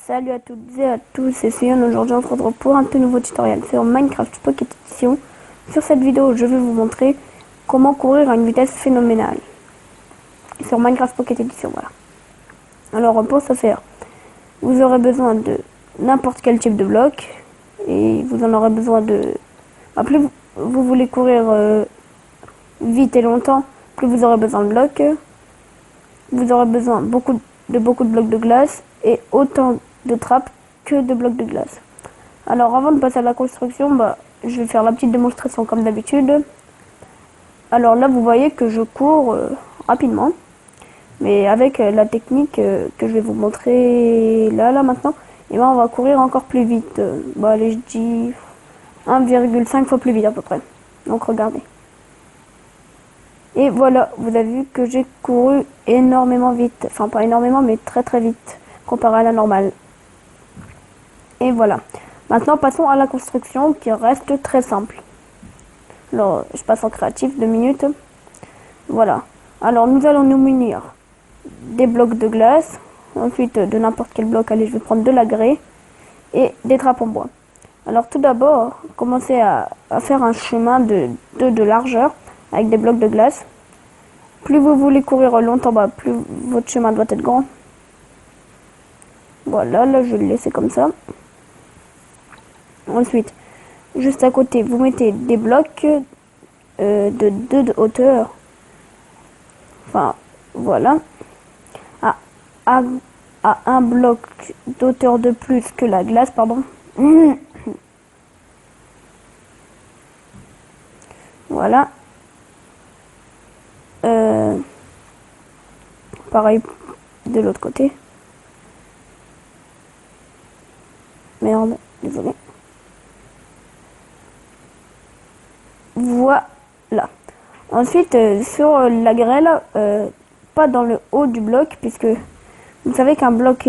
Salut à toutes et à tous, c'est Sion. Aujourd'hui on se retrouve pour un tout nouveau tutoriel sur Minecraft Pocket Edition. Sur cette vidéo je vais vous montrer comment courir à une vitesse phénoménale sur Minecraft Pocket Edition, voilà. Alors pour ce faire, vous aurez besoin de n'importe quel type de bloc et vous en aurez besoin de... plus vous voulez courir vite et longtemps, plus vous aurez besoin de blocs. Vous aurez besoin beaucoup de blocs de glace et autant de trappes que de blocs de glace. Alors avant de passer à la construction, je vais faire la petite démonstration comme d'habitude. Alors là vous voyez que je cours rapidement, mais avec la technique que je vais vous montrer là maintenant, et on va courir encore plus vite. Allez, je dis 1,5 fois plus vite à peu près. Donc regardez. Et voilà, vous avez vu que j'ai couru énormément vite. Enfin, pas énormément, mais très très vite, comparé à la normale. Et voilà. Maintenant, passons à la construction, qui reste très simple. Alors, je passe en créatif, 2 minutes. Voilà. Alors, nous allons nous munir des blocs de glace. Ensuite, de n'importe quel bloc, allez, je vais prendre de la grès. Et des trappes en bois. Alors, tout d'abord, commencez à faire un chemin de largeur avec des blocs de glace. Plus vous voulez courir longtemps, plus votre chemin doit être grand. Voilà, là je vais le laisser comme ça. Ensuite, juste à côté, vous mettez des blocs de 2 de hauteur. Enfin, voilà. À un bloc d'hauteur de plus que la glace, pardon. Voilà. Pareil de l'autre côté. Merde, désolé. Voilà. Ensuite, sur la grêle, pas dans le haut du bloc, puisque vous savez qu'un bloc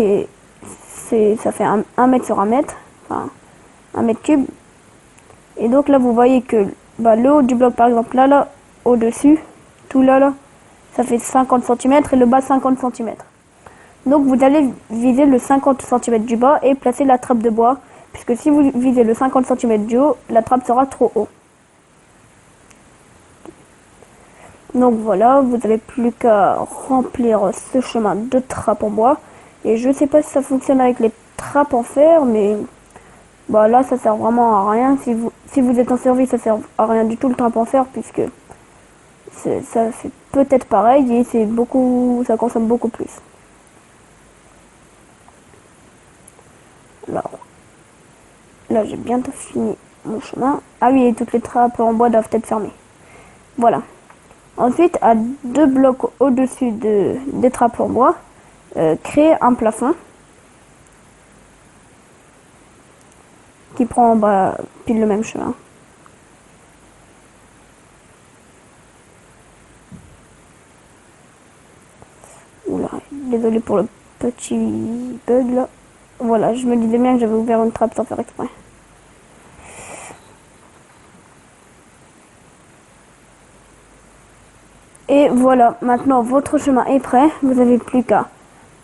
ça fait 1 mètre sur 1 mètre, enfin 1 mètre cube. Et donc là, vous voyez que le haut du bloc, par exemple, là, au-dessus, tout là, ça fait 50 cm et le bas 50 cm. Donc vous allez viser le 50 cm du bas et placer la trappe de bois, puisque si vous visez le 50 cm du haut, la trappe sera trop haut. Donc voilà, vous n'avez plus qu'à remplir ce chemin de trappes en bois. Et je sais pas si ça fonctionne avec les trappes en fer, mais là ça sert vraiment à rien. Si vous êtes en survie, ça sert à rien du tout le trappe en fer, puisque ça fait peut-être pareil et ça consomme beaucoup plus. Alors, là j'ai bientôt fini mon chemin. Ah oui, et toutes les trappes en bois doivent être fermées. Voilà. Ensuite, à 2 blocs au-dessus des trappes en bois, créez un plafond qui prend pile le même chemin. Oula, désolé pour le petit bug là. Voilà, je me disais bien que j'avais ouvert une trappe sans faire exprès. Et voilà, maintenant votre chemin est prêt. Vous n'avez plus qu'à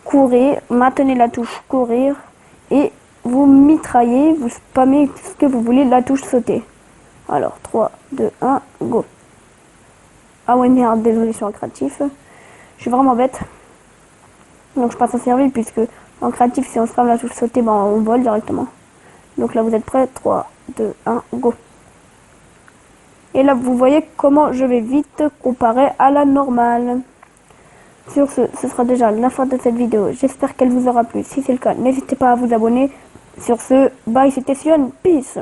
courir, maintenez la touche courir et vous mitraillez, vous spammez ce que vous voulez, la touche sauter. Alors 3, 2, 1, go. Ah ouais merde, désolé, je suis en créatif. Je suis vraiment bête. Donc je passe en survie, puisque en créatif, si on spamme la touche sauter, on vole directement. Donc là vous êtes prêts, 3, 2, 1, go. Et là vous voyez comment je vais vite comparé à la normale. Sur ce sera déjà la fin de cette vidéo. J'espère qu'elle vous aura plu. Si c'est le cas, n'hésitez pas à vous abonner. Sur ce, bye, c'était Sion, peace.